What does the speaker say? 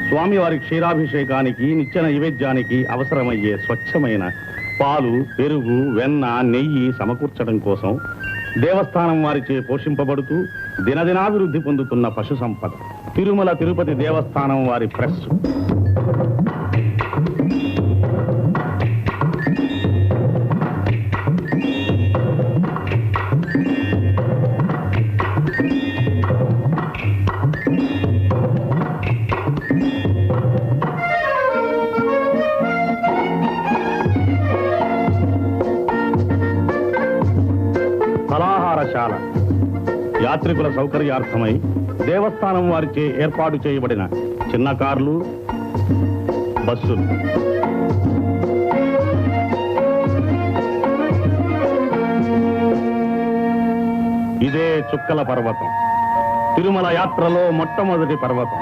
స్వామివారి క్షీరాభిషేకానికి నిత్య నైవేద్యానికి అవసరమయ్యే స్వచ్ఛమైన పాలు, పెరుగు, వెన్న, నెయ్యి సమకూర్చడం కోసం దేవస్థానం వారిచే పోషింపబడుతూ దినదినాభివృద్ధి పొందుతున్న పశు సంపద తిరుమల తిరుపతి దేవస్థానం వారి ప్రెస్. ఫలాహారశాల యాత్రికుల సౌకర్యార్థమై దేవస్థానం వారిచే ఏర్పాటు చేయబడిన చిన్న కార్లు, బస్సులు. ఇదే చుక్కల పర్వతం, తిరుమల యాత్రలో మొట్టమొదటి పర్వతం.